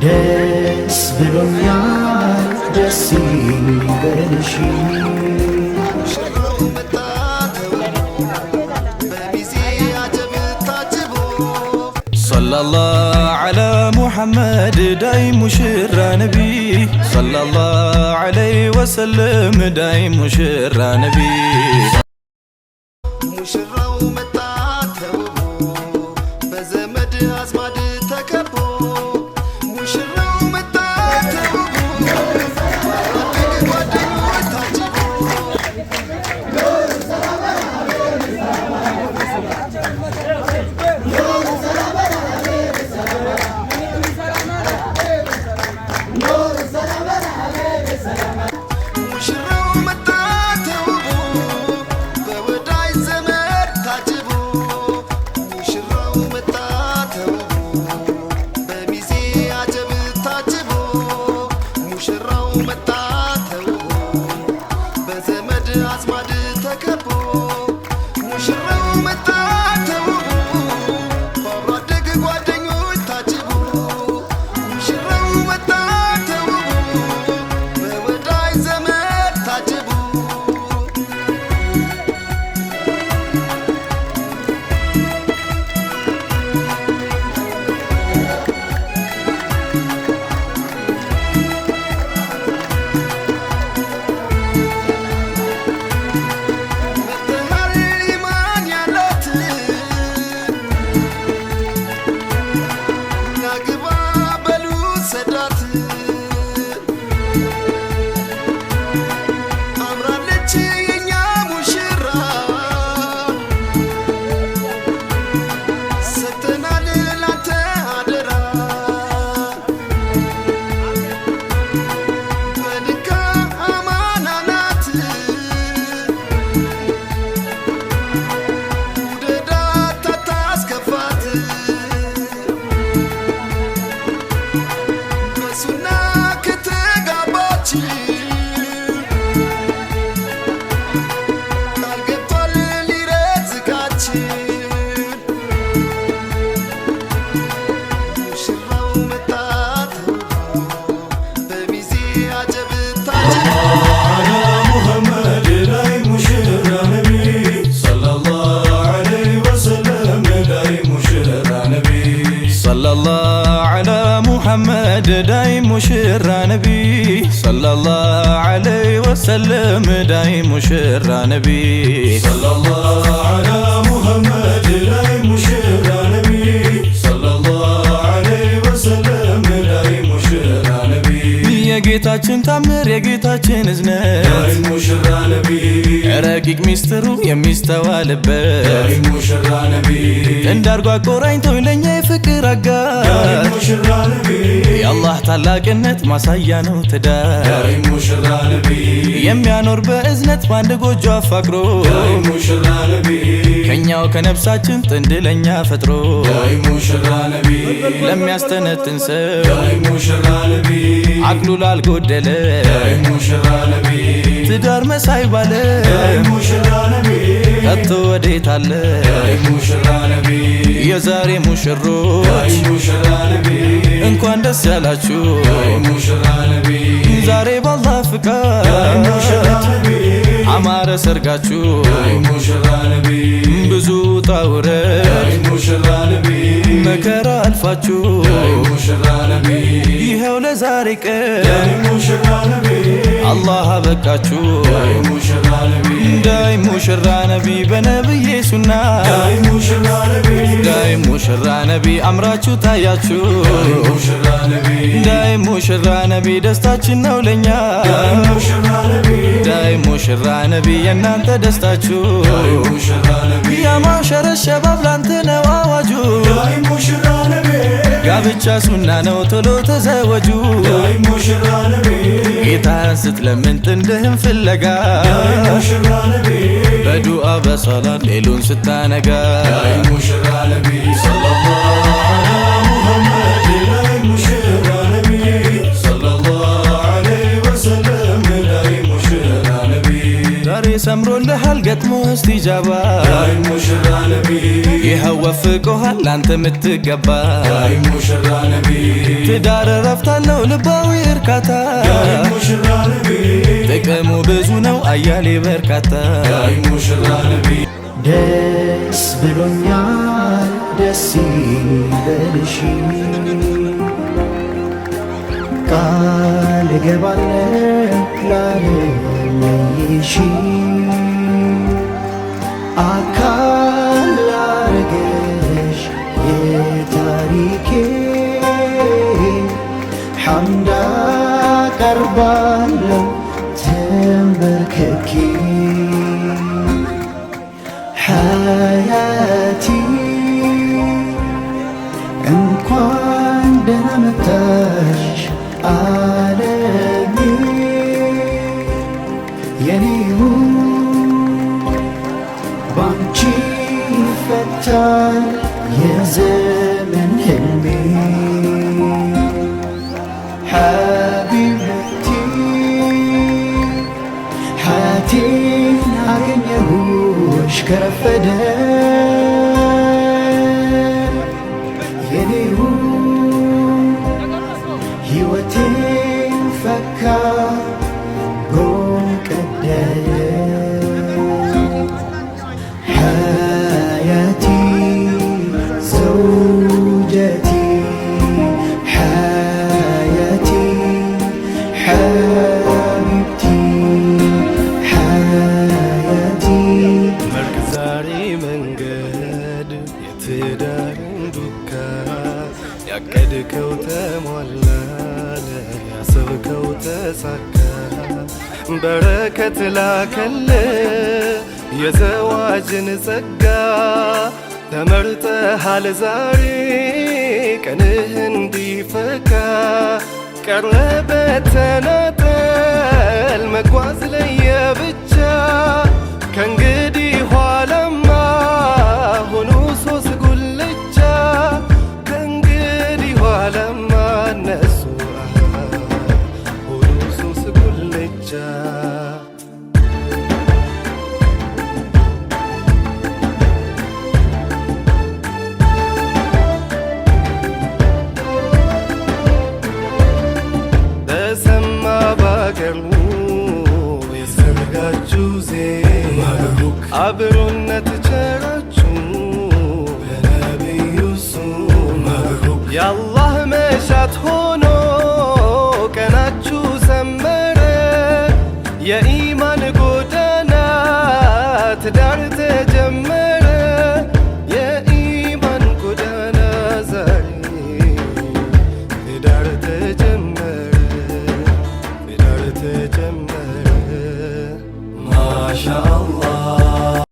ደስ ብሎኛል ደስ ይበልሽ صلى الله على محمد داي مشرى نبي صلى الله عليه وسلم داي مشرى نبي صلى الله على محمد داي مشرى نبي صلى الله عليه وسلم داي مشرى نبي صلى الله على محمد داي مشرى نبي صلى الله عليه وسلم داي مشرى نبي يا ጌታችን ታምር የጌታችን እዝነት ዳይ ሙሽራ ነቢ ረቂቅ ሚስጥሩ የሚስተዋልበት ዳይ ሙሽራ ነቢ እንዳርጓ ቆራኝተው ለኛ የፍቅር አጋር ዳይ ሙሽራ ነቢ የአላህ ታላቅነት ማሳያ ነው ትዳር ዳይ ሙሽራ ነቢ የሚያኖር በእዝነት ባንድ ጎጆ አፋቅሮ ዳይ ሙሽራ ነቢ ከኛው ከነፍሳችን ጥንድ ለኛ ፈጥሮ ዳይ ሙሽራ ነቢ ለሚያስተነትን ሰው ዳይ ሙሽራ ነቢ አቅሉ ላልጎደለ ዳይ ሙሽራ ነቢ ትዳር መሳይ ባለ ዳይ ሙሽራ ነቢ ከቶ ወዴት አለ ዳይ ሙሽራ ነቢ የዛሬ ሙሽሮች ዳይ ሙሽራ ነቢ እንኳን ደስ ያላችሁ ዳይ ሙሽራ ነቢ ዛሬ ባላህ ፍቃድ ዳይ ሙሽራ ነቢ አማረ ሰርጋችሁ ዳይ ሙሽራ ነቢ ብዙ ጣውረ ዳይ ሙሽራ ነቢ መከራ አልፋችሁ ዳይ ሙሽራ ነቢ ይኸው ለዛሬ ቀን ዳይ ሙሽራ ነቢ አላህ አበቃችሁ ዳይ ሙሽራ ነቢ ዳይ ሙሽራ ነቢ በነብዬ ሱና ዳይ ሙሽራ ነቢ ዳይ ሙሽራ ነቢ አምራችሁ ታያችሁ ዳይ ሙሽራ ነቢ ዳይ ሙሽራ ነቢ ደስታችን ነው ለኛ ዳይ ሙሽራ ነቢ ዳይ ሙሽራ ነቢ የናንተ ደስታችሁ ዳይ ሙሽራ ነቢ ያማሸረ ሸባብ ላንተ ነው አዋጁ ዳይ ሙሽራ ነቢ ጋብቻ ሱና ነው ቶሎ ተዘወጁ ዳይ ሙሽራ ነቢ ጌታን ስትለምን ጥንድህን ፍለጋ ዳይ ሙሽራ ነቢ በዱዓ በሰላት ሌሉን ስታነጋ ዳይ ሙሽራ ነቢ ሰለላሁ ዐላ ሙሐመድ ዳይ ሙሽራ ነቢ ሰለላሁ ዐለይሂ ወሰለም ዳይ ሙሽራ ነቢ ዛሬ ሰምሮልሃል ገጥሞ እስቲጃባ ዳይ ሙሽራ ነቢ ይኸው ወፍቆሃል ላንተ ምትገባ ዳይ ሙሽራ ነቢ ትዳር ረፍት ልባዊ እርካታ ሙሽራ ነቢ ጥቅሙ ብዙ ነው አያሌ በርካታ ሙሽራ ነቢ ደስ ብሎኛል ደስ ይበልሽ ቃል እገባለሁ ላለይሽ አካል ላረገሽ የታሪኬ ሐምድ አቀርባለሁ ተንበርክኬ ሐያቲ እንኳን ደህና መጣሽ ዓለሜ የኔው ባንቺ ይፈታል የዘመን ህልሜ ሐቢብቲ ሐያቴን አገኘሁሽ ከረፈደ የኔው ሕይወቴን ፈካ ጎቀደለ ሐያቲ ዘውጀቲ ሐያቲ ሐቢብቲ ሐያቲ መልክ ዛሬ መንገድ የትዳርን ዱካ ያቀድከው ተሟላለ ያሰብከው ተሳካ በረከት ላከለ የዘዋጅን ጸጋ ተመርጠሃል ዛሬ ቀንህ እንዲፈካ ቀረበ ተናጠል መጓዝ ለየብቻ ከእንግዲህ ኋላማ ሆኑ ሶስት ጉልቻ ከእንግዲህ ኋላማ እነሱ ሆኑ ሶስት ጉልቻ በሰማ ባገሩ የሰርጋችሁ ዜና አብሮነት ቸራችሁ በነቢዩ ሱም የአላህ መሻት ሆኖ ቀናችሁ ሰመረ የኢማን ጎዳና ትዳር ተጀመረ የኢማን ጎዳና ዛሬ ትዳር ተጀመረ ትዳር ተጀመረ ማሻአላህ